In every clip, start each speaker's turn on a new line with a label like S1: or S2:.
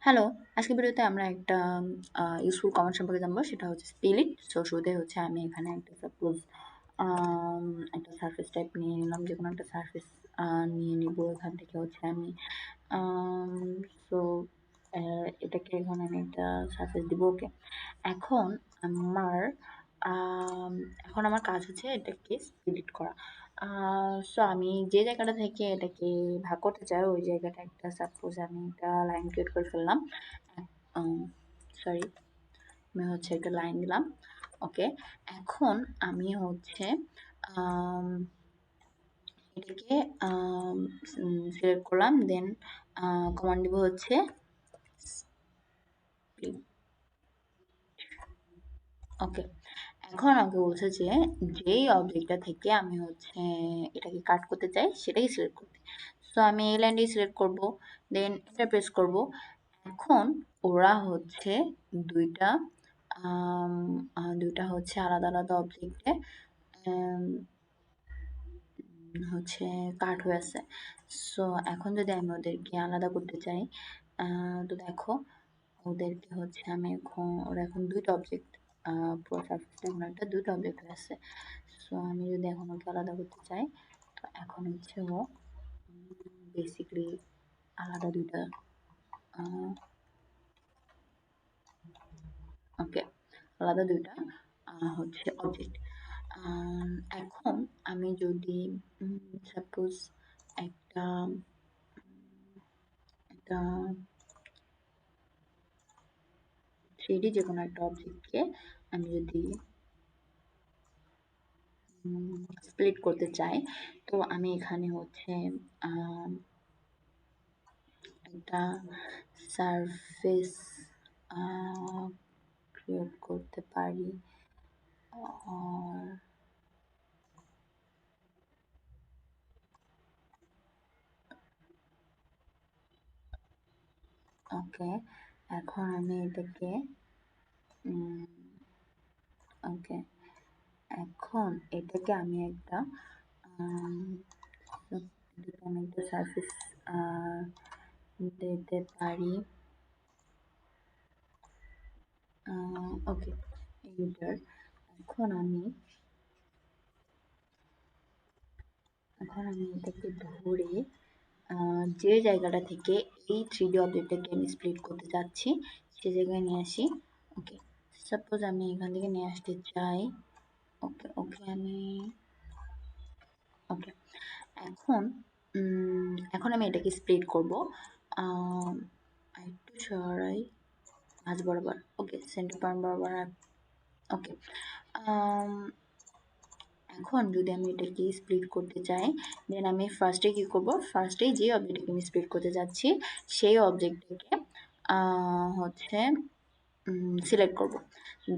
S1: Hello, আজকের ভিডিওতে আমরা একটা ইউজফুল কমান্ড সম্পর্কে জানবো, সেটা হচ্ছে স্পিলিট। সো শুরুতে হচ্ছে আমি এখানে একটা সাপোজ একটা সারফেস টাইপ নিয়ে নিলাম, যে কোনো একটা সারফেস নিয়ে নিব। এখান থেকে হচ্ছে আমি সো এটাকে এখন আমি একটা সারফেস দিব। ওকে, এখন আমার আম, এখন আমার কাজ হচ্ছে এটাকে স্প্লিট করা। সো আমি যে জায়গাটা থেকে এটাকে ভাগ করতে চাই ওই জায়গাটা একটা সাপোজ আমি একটা লাইন ক্রিয়েট করে ফেললাম। সরি, আমি হচ্ছে একটা লাইন দিলাম। ওকে, এখন আমি হচ্ছে আম, এটাকে সিলেক্ট করলাম, দেন কমান্ড দিব হচ্ছে split। ওকে, এখন আমাকে বলছে যে যেই অবজেক্টটা থেকে আমি হচ্ছে এটাকে কাট করতে চাই সেটাই সিলেক্ট করতে। সো আমি এই লাইনটাই সিলেক্ট করব, দেন এটা প্রেস করব। এখন ওরা হচ্ছে দুইটা দুইটা হচ্ছে আলাদা আলাদা অবজেক্টে হচ্ছে কাট হয়ে আছে। সো এখন যদি আমি ওদেরকে আলাদা করতে চাই, তো দেখো ওদেরকে হচ্ছে আমি এখন ওরা এখন দুইটা অবজেক্ট, পুরো সারফেসটা এখন একটা দুইটা অবজেক্ট হয়ে আছে। সো আমি যদি এখন ওকে আলাদা করতে চাই, তো এখন হচ্ছে ও বেসিক্যালি আলাদা দুইটা। ওকে, আলাদা দুইটা হচ্ছে অবজেক্ট। এখন আমি যদি সাপোজ একটা একটা 3D যে কোনো একটা অবজেক্টকে আমি যদি স্প্লিট করতে চাই, তো আমি এখানে হচ্ছে একটা সারফেস ক্রিয়েট করতে পারি। ওকে, এখন আমি এটাকে ওকে, এখন এটাকে আমি একটা এটাকে আমি একটা সারফেস দিতে পারি। ওকে, এন্টার। এখন আমি এটাকে ধরে যে জায়গাটা থেকে এই 3D অবজেক্টটাকে আমি স্প্লিট করতে যাচ্ছি সে জায়গায় নিয়ে আসি। ওকে, সাপোজ আমি এখান থেকে নিয়ে আসতে চাই। ওকে ওকে আমি ওকে, এখন এখন আমি এটাকে স্প্লিট করব একটু সরাই মাঝ বরাবর। ওকে, সেন্টার পয়েন্ট বরাবর। ওকে, এখন যদি আমি এটাকে স্প্লিট করতে চাই, দেন আমি ফার্স্টে কি করব, ফার্স্টে যে অবজেক্টটাকে আমি স্প্লিট করতে যাচ্ছি সেই অবজেক্টটাকে হচ্ছে সিলেক্ট করব,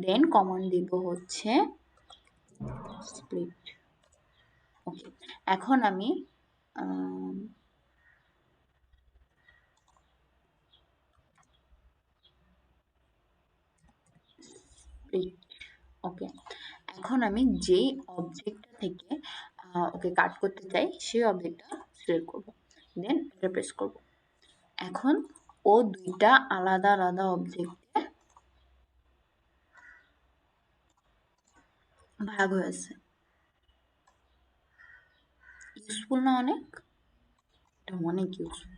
S1: দেন কমান্ড দিব হচ্ছে স্প্লিট। ওকে, এখন আমি স্প্লিট। ওকে, এখন আমি যেই অবজেক্টটা থেকে ওকে কাট করতে চাই সেই অবজেক্টটা সিলেক্ট করব, দেন এটা প্রেস করব। এখন ও দুইটা আলাদা আলাদা অবজেক্টে ভাগ হয়েছে। ইউজফুল না অনেক? এটা অনেক ইউজফুল।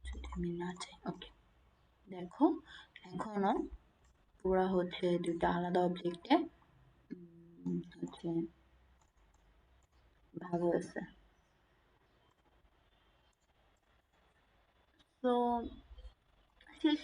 S1: যদি আমি না চাই, ওকে, দেখো এখনো পুরা হচ্ছে দুইটা আলাদা অবজেক্টে হচ্ছে ভাগ হয়েছে। তো শেষ।